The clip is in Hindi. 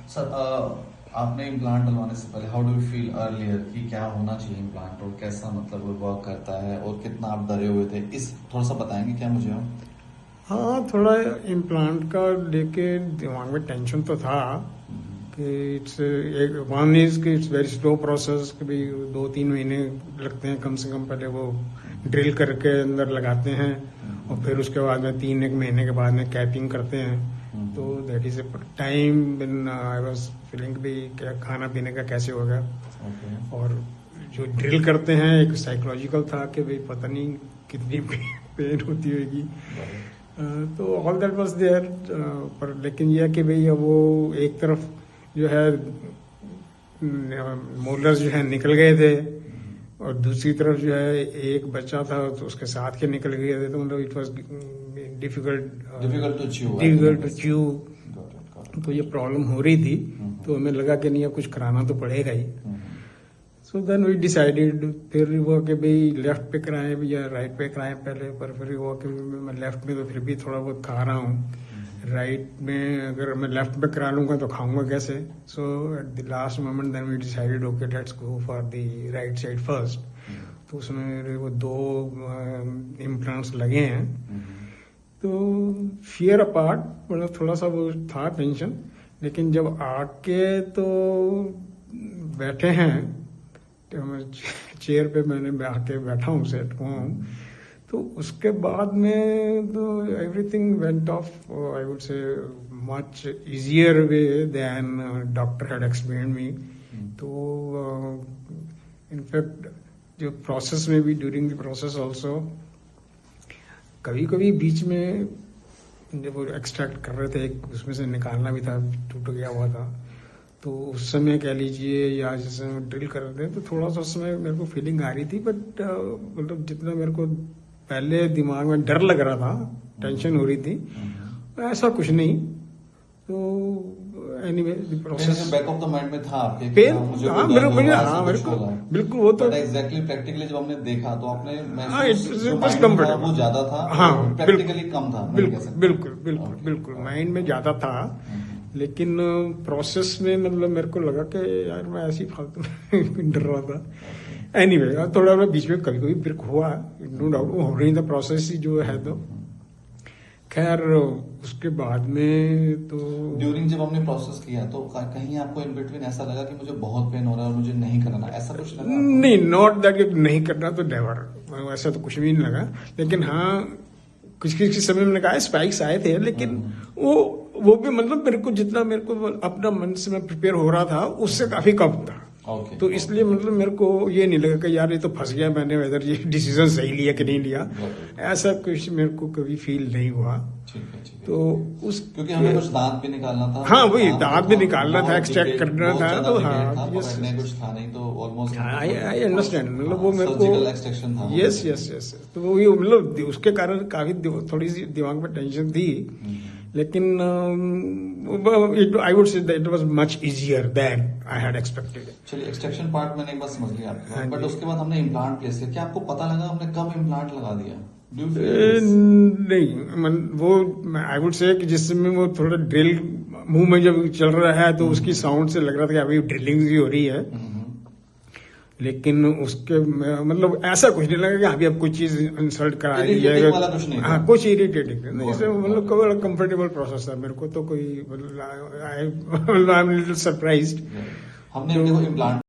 सर आपने इम्प्लांट डलवाने से पहले how do you feel earlier कि क्या होना चाहिए इम्प्लांट और कैसा मतलब वो वर्क करता है और कितना आप डरे हुए थे, इस थोड़ा सा बताएंगे क्या मुझे आप? हाँ, थोड़ा इम्प्लांट का लेके दिमाग में टेंशन तो था कि इट्स एक वन इज कि इट्स वेरी स्लो प्रोसेस कि भाई 2-3 महीने लगते हैं कम से कम। पहले वो ड्रिल करके अंदर लगाते हैं और फिर उसके बाद में 3-1 महीने के बाद में कैपिंग करते हैं। तो that is a time when I was feeling भाई क्या खाना पीने का कैसे होगा। ओके। और जो ड्रिल करते हैं एक साइकोलॉजिकल था कि भाई पता नहीं कितनी पेन होती होगी। तो ऑल दैट वाज देयर। पर लेकिन यह कि भाई अब वो एक तरफ जो है मोलर्स जो है निकल गए थे और दूसरी तरफ जो है एक बच्चा था तो उसके साथ के निकल गए थे। तो मतलब it was difficult to chew. तो ये प्रॉब्लम हो रही थी। तो हमें लगा कि नहीं अब कुछ कराना तो पड़ेगा ही। So then we decided. फिर हुआ कि भाई लेफ्ट पे कराएं या राइट पे कराएं पहले। पर फिर हुआ कि मैं लेफ्ट में तो फिर भी थोड़ा बहुत खा रहा हूँ। राइट में अगर मैं लेफ्ट में करा लूंगा तो खाऊंगा कैसे। So at the last moment then we decided okay let's go for the right side first. तो उसमें मेरे वो 2 इम्प्लांट्स लगे हैं। तो फियर अपार्ट मतलब थोड़ा सा वो था टेंशन। लेकिन जब आके तो बैठे हैं चेयर पे मैंने आके बैठा हूँ सेट हुआ हूँ। तो उसके बाद में तो everything went off I would say much easier way than doctor had explain me. तो इनफैक्ट जो प्रोसेस में भी ड्यूरिंग द प्रोसेस ऑल्सो कभी कभी बीच में जब वो एक्सट्रैक्ट कर रहे थे उसमें से निकालना भी था, टूट गया हुआ था। तो उस समय कह लीजिए या जैसे ड्रिल कर रहे थे तो थोड़ा सा उस समय मेरे को फीलिंग आ रही थी। बट मतलब जितना मेरे को पहले दिमाग में डर लग रहा था, टेंशन हो रही थी, ऐसा कुछ नहीं। तो anyway process back of the mind में था आपके कि पेन। मुझे हाँ कोई मेरे दर्द को होगा, ऐसा मेरे कुछ को होगा। बिल्कुल वो तो बट एग्जैक्टली प्रैक्टिकली जब हमने देखा तो आपने हाँ महसूस इट जो वाज mind में था कंफर्टेबल। वो ज्यादा था हाँ और प्रैक्टिकली कम था, मैं कह सकता हूं। बिल्कुल बिल्कुल बिल्कुल माइंड में ज्यादा था। लेकिन प्रोसेस में मतलब मेरे को लगा कि यार मैं ऐसी फालतू में डर रहा था। एनीवे थोड़ा मैं बीच में कभी कभी ब्रेक हुआ, नो डाउट वो हो रही था प्रोसेस ही जो है। तो खैर उसके बाद में तो ड्यूरिंग जब हमने प्रोसेस किया तो कहीं आपको इन बिटवीन ऐसा लगा कि मुझे बहुत पेन हो रहा है और मुझे नहीं करना, ऐसा कुछ लगा आपको? नहीं, नॉट दैट नहीं करना तो नेवर, ऐसा तो कुछ भी नहीं लगा। लेकिन हाँ कुछ समय मैंने कहा स्पाइक्स आए थे लेकिन वो भी मतलब मेरे को जितना मेरे को अपना मन से मैं प्रिपेयर हो रहा था उससे काफी कम था। तो इसलिए मतलब मेरे को ये नहीं लगा कि यार ये तो फंस गया मैंने, वेदर ये डिसीजन सही लिया कि नहीं लिया, ऐसा कुछ मेरे को कभी फील नहीं हुआ। ठीक है। तो उस क्योंकि हमें कुछ दांत भी निकालना था। हाँ वही दांत भी निकालना था, एक्सट्रैक्ट करना था। तो हाँ कुछ था नहीं तो ऑलमोस्ट आई अंडरस्टैंड मतलब वो मेरे सर्जिकल एक्सट्रैक्शन था। यस तो वो मतलब उसके कारण काफी थोड़ी सी दिमाग में टेंशन थी। लेकिन I would say that was much easier than I had expected. चलिए एक्सट्रैक्शन पार्ट मैंने एक बार समझ लिया आपका, बट उसके बाद हमने इम्प्लांट प्लेस किया। क्या आपको पता लगा हमने कब इम्प्लांट लगा दिया? नहीं वो आई वुड से कि जिस समय वो थोड़ा ड्रिल मुंह में जब चल रहा है तो उसकी साउंड से लग रहा था कि अभी ड्रिलिंग ही हो रही है। लेकिन उसके मतलब ऐसा कुछ नहीं लगा कि अभी अब कोई चीज इंसल्ट करा दी जाएगा। हाँ कुछ इरिटेटिंग नहीं, मतलब कंफर्टेबल प्रोसेस था मेरे को। तो कोई मतलब आई एम लिटिल सरप्राइज्ड। हमने देखो इम्प्लांट